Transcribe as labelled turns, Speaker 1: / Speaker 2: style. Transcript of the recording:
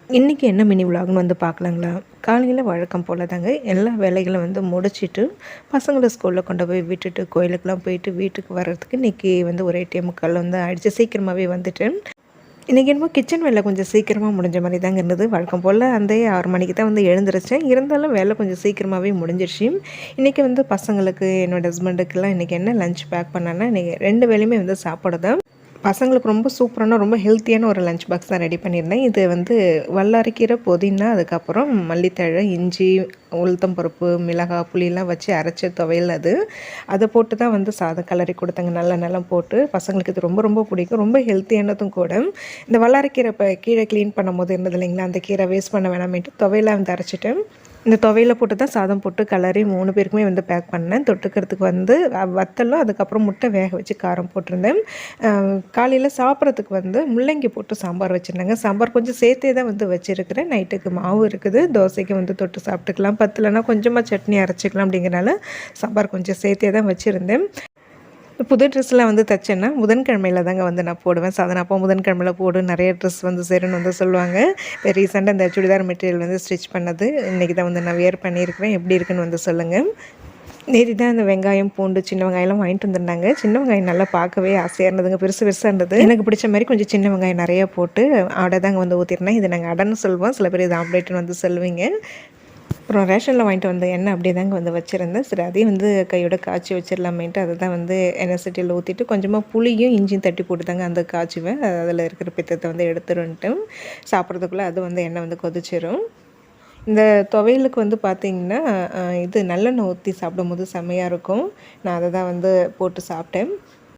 Speaker 1: இன்றைக்கி என்ன மினி விலாக்னு வந்து பார்க்கலாங்களா? காலையில் வழக்கம் போல் தாங்க எல்லா வேலைகளும் வந்து முடிச்சுட்டு பசங்களை ஸ்கூலில் கொண்டு போய் விட்டுட்டு கோயிலுக்கெலாம் போயிட்டு வீட்டுக்கு வர்றதுக்கு இன்றைக்கி வந்து ஒரு 8:45 வந்து ஆயிடுச்சு. சீக்கிரமாகவே வந்துட்டேன். இன்றைக்கி என்னமோ கிச்சன் வேலை கொஞ்சம் சீக்கிரமாக முடிஞ்ச மாதிரி தாங்க இருந்தது. வழக்கம் போல் அந்த 6 மணிக்கு தான் வந்து எழுந்திரிச்சேன். இருந்தாலும் வேலை கொஞ்சம் சீக்கிரமாகவே முடிஞ்சிருச்சு. இன்றைக்கி வந்து பசங்களுக்கு என்னோடய ஹஸ்பண்டுக்கெல்லாம் இன்றைக்கி என்ன லஞ்ச் பேக் பண்ணேன்னா, இன்றைக்கி 2 வேளையுமே வந்து சாப்பாடு தான். பசங்களுக்கு ரொம்ப சூப்பரான, ரொம்ப ஹெல்த்தியான ஒரு லஞ்ச் பாக்ஸ் தான் ரெடி பண்ணியிருந்தேன். இது வந்து வல்லாரைக்கீரை, புதினா, அதுக்கப்புறம் மல்லித்தழை, இஞ்சி, உளுத்தம் பருப்பு, மிளகாய், புளியெல்லாம் வச்சு அரைச்ச துவையல் அது. அதை போட்டு தான் வந்து சாதம் கிளறி கொடுத்தேங்க. நல்லெண்ணெய்லாம் போட்டு. பசங்களுக்கு இது ரொம்ப ரொம்ப பிடிக்கும். ரொம்ப ஹெல்த்தியானதும் கூட. இந்த வல்லாரைக்கீரை கீழே க்ளீன் பண்ணும்போது இருந்தது இல்லைங்களா, அந்த கீரை வேஸ்ட் பண்ண வேணாமேட்டு துவையலாக வந்து அரைச்சிட்டேன். இந்த துவையில போட்டு தான் சாதம் போட்டு கிளறி 3 பேருக்குமே வந்து பேக் பண்ணேன். தொட்டுக்கிறதுக்கு வந்து வத்தலும், அதுக்கப்புறம் முட்டை வேக வச்சு காரம் போட்டிருந்தேன். காலையில் சாப்பிட்றதுக்கு வந்து முள்ளங்கி போட்டு சாம்பார் வச்சுருந்தேங்க. சாம்பார் கொஞ்சம் சேர்த்தே தான் வந்து வச்சுருக்கிறேன். நைட்டுக்கு மாவு இருக்குது. தோசைக்கு வந்து தொட்டு சாப்பிட்டுக்கலாம். பத்தலைன்னா கொஞ்சமாக சட்னி அரைச்சிக்கலாம் அப்படிங்கிறனால சாம்பார் கொஞ்சம் சேர்த்தே தான் வச்சுருந்தேன். புது ட்ரெஸ்லாம் வந்து தைச்சேன்னா புதன்கிழமையில தாங்க வந்து நான் போடுவேன். சாதாரண அப்போ புதன்கிழமையில போடு, நிறைய ட்ரெஸ் வந்து சேரும்னு வந்து சொல்லுவாங்க. இப்போ ரீசெண்டாக இந்த சுடிதார் மெட்டீரியல் வந்து ஸ்டிச் பண்ணது இன்றைக்கி தான் வந்து நான் வியர் பண்ணியிருக்கிறேன். எப்படி இருக்குன்னு வந்து சொல்லுங்கள். நேற்று தான் இந்த வெங்காயம், பூண்டு, சின்ன வெங்காயம்லாம் வாங்கிட்டு வந்திருந்தாங்க. சின்ன வெங்காயம் நல்லா பார்க்கவே ஆசையாக இருந்ததுங்க. பெருசு பெருசாக இருந்தது. எனக்கு பிடிச்ச மாதிரி கொஞ்சம் சின்ன வெங்காயம் நிறையா போட்டு அடை தாங்க வந்து ஊற்றிருந்தேன். இது நாங்கள் அடைன்னு சொல்லுவோம். சில பேர் இது ஆம்லேட்னு வந்து சொல்லுவீங்க. அப்புறம் ரேஷனில் வாங்கிட்டு வந்த எண்ணெய் அப்படியே தாங்க வந்து வச்சுருந்தேன். சரி, அதையும் வந்து கையோட காய்ச்சி வச்சிடலாமேன்ட்டு அதை தான் வந்து எண்ணெய் சட்டியில் ஊற்றிட்டு கொஞ்சமாக புளியும் இஞ்சியும் தட்டி போட்டு தாங்க அந்த காய்ச்சுவேன். அதில் இருக்கிற பித்தத்தை வந்து எடுத்துருன்ட்டு சாப்பிட்றதுக்குள்ளே அது வந்து எண்ணெய் வந்து கொதிச்சிரும். இந்த துவையலுக்கு வந்து பார்த்திங்கன்னா இது நல்லெண்ணெய் ஊற்றி சாப்பிடும்போது செம்மையாக இருக்கும். நான் அதை தான் வந்து போட்டு சாப்பிட்டேன்.